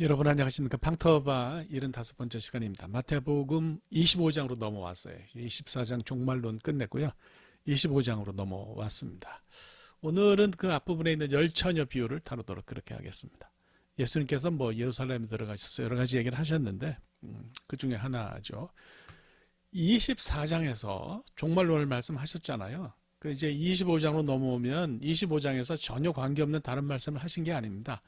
여러분 안녕하십니까? 팡터바 75번째 시간입니다. 마태복음 25장으로 넘어왔어요. 24장 종말론 끝냈고요. 25장으로 넘어왔습니다. 오늘은 그 앞부분에 있는 열 처녀 비유를 다루도록 그렇게 하겠습니다. 예수님께서 예루살렘에 들어가셔서 여러 가지 얘기를 하셨는데 그 중에 하나죠. 24장에서 종말론을 말씀하셨잖아요. 그 이제 25장으로 넘어오면 25장에서 전혀 관계없는 다른 말씀을 하신 게 아닙니다.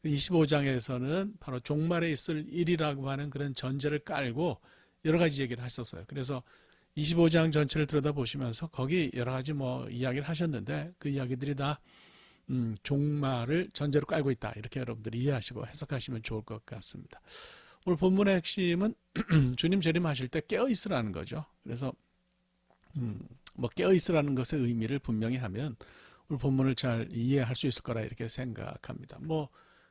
25장에서는 바로 종말에 있을 일이라고 하는 그런 전제를 깔고 여러 가지 얘기를 하셨어요. 그래서 25장 전체를 들여다보시면서 거기 여러 가지 이야기를 하셨는데 그 이야기들이 다 종말을 전제로 깔고 있다. 이렇게 여러분들이 이해하시고 해석하시면 좋을 것 같습니다. 오늘 본문의 핵심은 주님 재림하실 때 깨어있으라는 거죠. 그래서 깨어있으라는 것의 의미를 분명히 하면 오늘 본문을 잘 이해할 수 있을 거라 이렇게 생각합니다.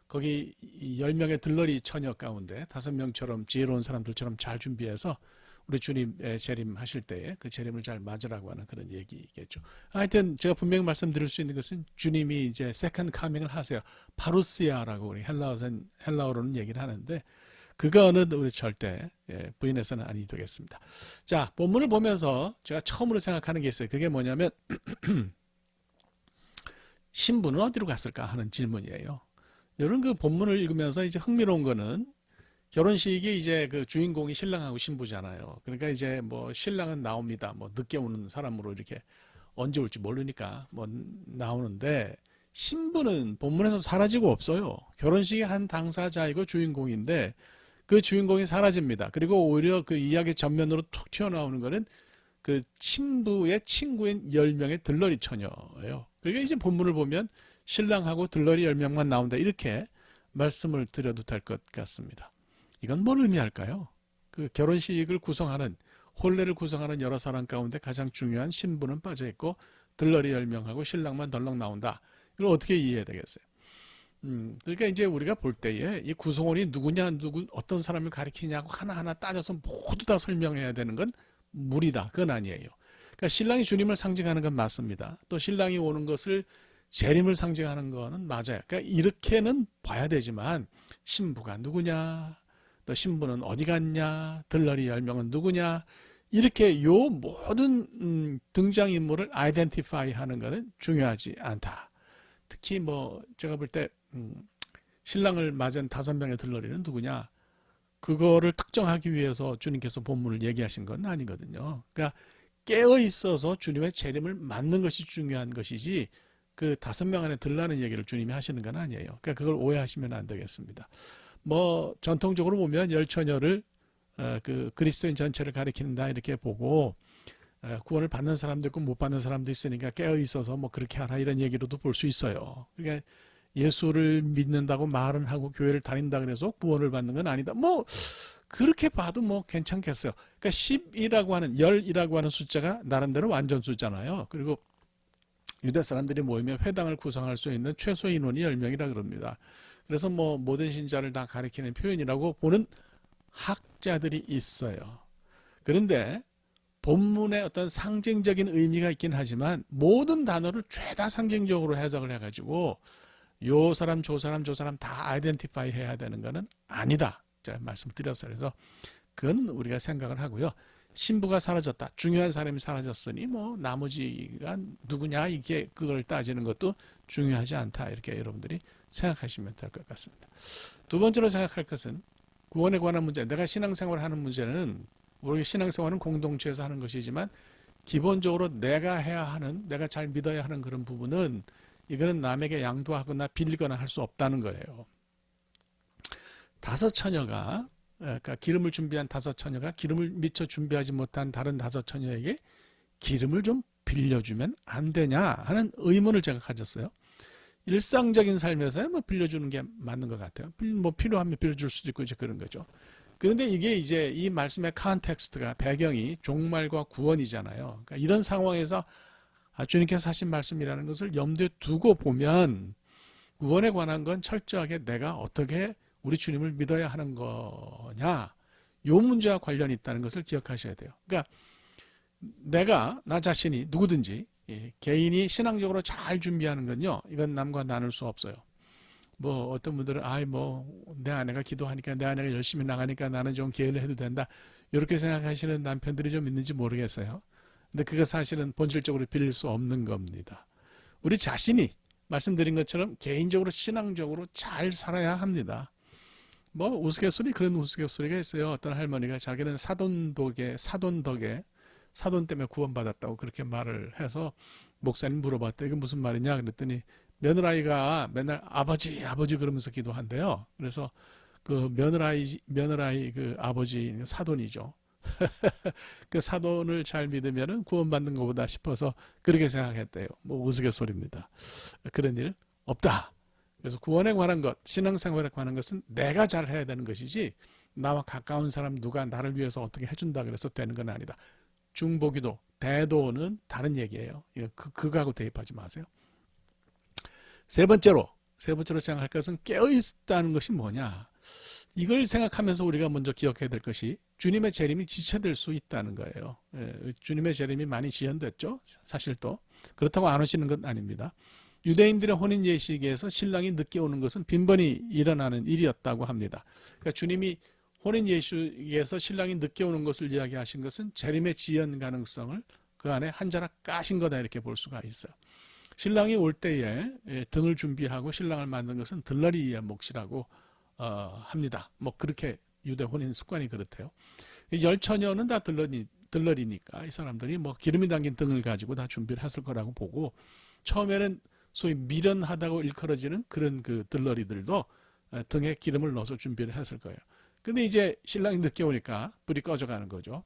거기 10명의 들러리 처녀 가운데 5명처럼 지혜로운 사람들처럼 잘 준비해서 우리 주님의 재림하실 때에 그 재림을 잘 맞으라고 하는 그런 얘기겠죠. 하여튼 제가 분명히 말씀드릴 수 있는 것은 주님이 이제 세컨드 카밍을 하세요. 파루시아라고 우리 헬라어로는 얘기를 하는데 그거는 우리 절대 부인해서는 아니 되겠습니다. 자, 본문을 보면서 제가 처음으로 생각하는 게 있어요. 그게 뭐냐면 신부는 어디로 갔을까 하는 질문이에요. 여러분 그 본문을 읽으면서 이제 흥미로운 거는 결혼식이 이제 그 주인공이 신랑하고 신부잖아요. 그러니까 이제 신랑은 나옵니다. 늦게 오는 사람으로 이렇게 언제 올지 모르니까 나오는데 신부는 본문에서 사라지고 없어요. 결혼식의 한 당사자이고 주인공인데 그 주인공이 사라집니다. 그리고 오히려 그 이야기 전면으로 툭 튀어나오는 거는 그 신부의 친구인 10명의 들러리 처녀예요. 그러니까 이제 본문을 보면 신랑하고 들러리 10명만 나온다 이렇게 말씀을 드려도 될 것 같습니다. 이건 뭘 의미할까요? 그 결혼식을 구성하는 혼례를 구성하는 여러 사람 가운데 가장 중요한 신부는 빠져있고 들러리 10명하고 신랑만 덜렁 나온다. 이걸 어떻게 이해해야 되겠어요? 그러니까 이제 우리가 볼 때에 이 구성원이 누구냐 어떤 사람을 가리키냐고 하나하나 따져서 모두 다 설명해야 되는 건 무리다. 그건 아니에요. 그러니까 신랑이 주님을 상징하는 건 맞습니다. 또 신랑이 오는 것을 재림을 상징하는 거는 맞아요. 그러니까 이렇게는 봐야 되지만 신부가 누구냐, 또 신부는 어디 갔냐, 들러리 10명은 누구냐, 이렇게 요 모든 등장인물을 아이덴티파이 하는 거는 중요하지 않다. 특히 제가 볼 때 신랑을 맞은 5명의 들러리는 누구냐, 그거를 특정하기 위해서 주님께서 본문을 얘기하신 건 아니거든요. 그러니까 깨어 있어서 주님의 재림을 맞는 것이 중요한 것이지 그 5명 안에 들라는 얘기를 주님이 하시는 건 아니에요. 그러니까 그걸 오해하시면 안 되겠습니다. 전통적으로 보면 열 처녀를 그 그리스도인 전체를 가리킨다 이렇게 보고 구원을 받는 사람도 있고 못 받는 사람도 있으니까 깨어 있어서 그렇게 하라 이런 얘기로도 볼 수 있어요. 그러니까 예수를 믿는다고 말은 하고 교회를 다닌다 그래서 구원을 받는 건 아니다. 그렇게 봐도 괜찮겠어요. 그러니까 10이라고 하는 열이라고 하는 숫자가 나름대로 완전 숫자잖아요. 그리고 유대 사람들이 모이면 회당을 구성할 수 있는 최소 인원이 10명이라 그럽니다. 그래서 모든 신자를 다 가리키는 표현이라고 보는 학자들이 있어요. 그런데 본문에 어떤 상징적인 의미가 있긴 하지만 모든 단어를 죄다 상징적으로 해석을 해가지고 요 사람 저 사람 저 사람 다 아이덴티파이 해야 되는 거는 아니다. 제가 말씀드렸어요. 그래서 그건 우리가 생각을 하고요. 신부가 사라졌다. 중요한 사람이 사라졌으니 나머지가 누구냐 이게 그걸 따지는 것도 중요하지 않다. 이렇게 여러분들이 생각하시면 될 것 같습니다. 두 번째로 생각할 것은 구원에 관한 문제. 내가 신앙생활을 하는 문제는 우리 신앙생활은 공동체에서 하는 것이지만 기본적으로 내가 해야 하는, 내가 잘 믿어야 하는 그런 부분은 이거는 남에게 양도하거나 빌리거나 할 수 없다는 거예요. 5 처녀가 그러니까 기름을 준비한 5 처녀가 기름을 미처 준비하지 못한 다른 5 처녀에게 기름을 좀 빌려주면 안 되냐 하는 의문을 제가 가졌어요. 일상적인 삶에서 빌려주는 게 맞는 것 같아요. 필요하면 빌려줄 수도 있고 이제 그런 거죠. 그런데 이게 이제 이 말씀의 컨텍스트가 배경이 종말과 구원이잖아요. 그러니까 이런 상황에서 주님께서 하신 말씀이라는 것을 염두에 두고 보면 구원에 관한 건 철저하게 내가 어떻게 우리 주님을 믿어야 하는 거냐, 요 문제와 관련이 있다는 것을 기억하셔야 돼요. 그러니까 나 자신이 누구든지 개인이 신앙적으로 잘 준비하는 건요, 이건 남과 나눌 수 없어요. 뭐 어떤 분들은 아이 뭐 내 아내가 기도하니까 내 아내가 열심히 나가니까 나는 좀 게을리 해도 된다. 이렇게 생각하시는 남편들이 좀 있는지 모르겠어요. 근데 그거 사실은 본질적으로 빌릴 수 없는 겁니다. 우리 자신이 말씀드린 것처럼 개인적으로 신앙적으로 잘 살아야 합니다. 뭐 우스갯소리 그런 우스갯소리가 있어요. 어떤 할머니가 자기는 사돈 덕에 사돈 때문에 구원받았다고 그렇게 말을 해서 목사님 물어봤대. 이게 무슨 말이냐 그랬더니 며느라이가 맨날 아버지 그러면서 기도한대요. 그래서 그 며느라이 그 아버지 사돈이죠. 그 사돈을 잘 믿으면 구원받는 것보다 싶어서 그렇게 생각했대요. 뭐 우스갯소리입니다. 그런 일 없다. 그래서 구원에 관한 것, 신앙생활에 관한 것은 내가 잘 해야 되는 것이지 나와 가까운 사람 누가 나를 위해서 어떻게 해준다 그래서 되는 건 아니다. 중보기도, 대도는 다른 얘기예요. 그거하고 대입하지 마세요. 세 번째로 생각할 것은 깨어있다는 것이 뭐냐. 이걸 생각하면서 우리가 먼저 기억해야 될 것이 주님의 재림이 지체될 수 있다는 거예요. 주님의 재림이 많이 지연됐죠. 사실 또 그렇다고 안 오시는 건 아닙니다. 유대인들의 혼인 예식에서 신랑이 늦게 오는 것은 빈번히 일어나는 일이었다고 합니다. 그러니까 주님이 혼인 예식에서 신랑이 늦게 오는 것을 이야기하신 것은 재림의 지연 가능성을 그 안에 한 자락 까신 거다 이렇게 볼 수가 있어요. 신랑이 올 때에 등을 준비하고 신랑을 만든 것은 들러리의 몫이라고 합니다. 뭐 그렇게 유대 혼인 습관이 그렇대요. 열처녀는 다 들러리니까 이 사람들이 뭐 기름이 담긴 등을 가지고 다 준비를 했을 거라고 보고 처음에는 소위 미련하다고 일컬어지는 그런 그 들러리들도 등에 기름을 넣어서 준비를 했을 거예요. 근데 이제 신랑이 늦게 오니까 불이 꺼져가는 거죠.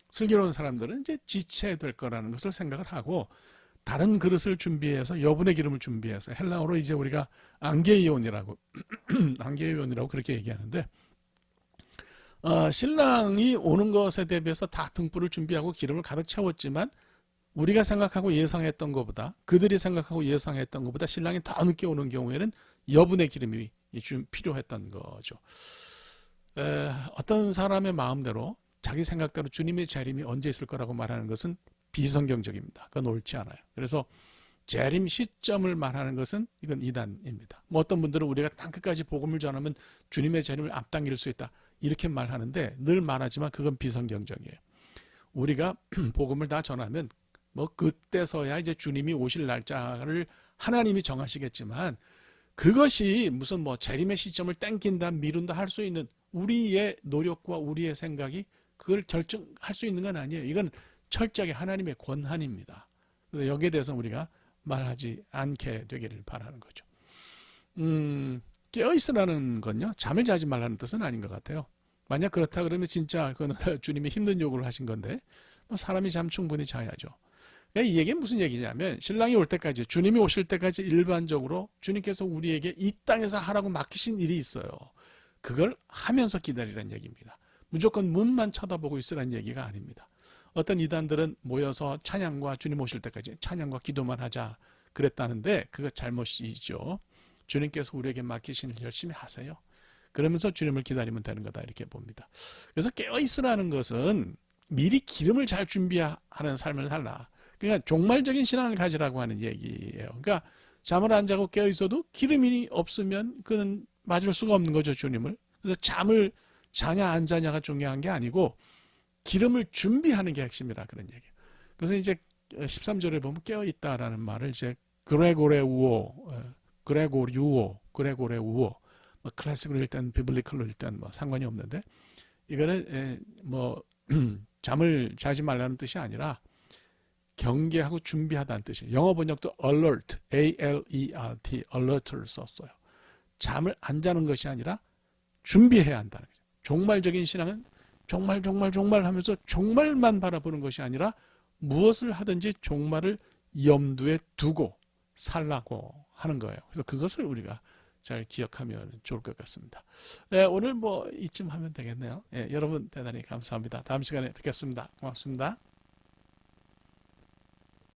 슬기로운 사람들은 이제 지체될 거라는 것을 생각을 하고 다른 그릇을 준비해서 여분의 기름을 준비해서 헬라어로 이제 우리가 안게이온이라고 그렇게 얘기하는데 신랑이 오는 것에 대비해서 다 등불을 준비하고 기름을 가득 채웠지만 우리가 생각하고 예상했던 것보다 그들이 생각하고 예상했던 것보다 신랑이 더 늦게 오는 경우에는 여분의 기름이 좀 필요했던 거죠. 어떤 사람의 마음대로 자기 생각대로 주님의 재림이 언제 있을 거라고 말하는 것은 비성경적입니다. 그건 옳지 않아요. 그래서 재림 시점을 말하는 것은 이건 이단입니다. 뭐 어떤 분들은 우리가 땅끝까지 복음을 전하면 주님의 재림을 앞당길 수 있다 이렇게 말하는데 늘 말하지만 그건 비성경적이에요. 우리가 복음을 다 전하면 뭐 그때서야 이제 주님이 오실 날짜를 하나님이 정하시겠지만 그것이 무슨 뭐 재림의 시점을 땡긴다 미룬다 할 수 있는 우리의 노력과 우리의 생각이 그걸 결정할 수 있는 건 아니에요. 이건 철저하게 하나님의 권한입니다. 그래서 여기에 대해서 우리가 말하지 않게 되기를 바라는 거죠. 깨어있으라는 건요, 잠을 자지 말라는 뜻은 아닌 것 같아요. 만약 그렇다 그러면 진짜 그건 주님이 힘든 요구를 하신 건데 뭐 사람이 잠 충분히 자야죠. 이 얘기는 무슨 얘기냐면 신랑이 올 때까지 주님이 오실 때까지 일반적으로 주님께서 우리에게 이 땅에서 하라고 맡기신 일이 있어요. 그걸 하면서 기다리라는 얘기입니다. 무조건 문만 쳐다보고 있으라는 얘기가 아닙니다. 어떤 이단들은 모여서 찬양과 주님 오실 때까지 찬양과 기도만 하자 그랬다는데 그거 잘못이죠. 주님께서 우리에게 맡기신 일 열심히 하세요. 그러면서 주님을 기다리면 되는 거다 이렇게 봅니다. 그래서 깨어있으라는 것은 미리 기름을 잘 준비하는 삶을 살라. 그러니까 종말적인 신앙을 가지라고 하는 얘기예요. 그러니까 잠을 안 자고 깨어있어도 기름이 없으면 그는 맞을 수가 없는 거죠, 주님을. 그래서 잠을 자냐 안 자냐가 중요한 게 아니고 기름을 준비하는 게 핵심이라 그런 얘기예요. 그래서 이제 13절에 보면 깨어있다라는 말을 이제 그레고레우오, 뭐 클래식으로 일단 비블리컬로 일단 뭐 상관이 없는데 이거는 뭐 잠을 자지 말라는 뜻이 아니라 경계하고 준비하다는 뜻이에요. 영어 번역도 alert, A-L-E-R-T, alert를 썼어요. 잠을 안 자는 것이 아니라 준비해야 한다는 거죠. 종말적인 신앙은 정말 하면서 종말만 바라보는 것이 아니라 무엇을 하든지 종말을 염두에 두고 살라고 하는 거예요. 그래서 그것을 우리가 잘 기억하면 좋을 것 같습니다. 네, 오늘 뭐 이쯤 하면 되겠네요. 네, 여러분 대단히 감사합니다. 다음 시간에 뵙겠습니다. 고맙습니다.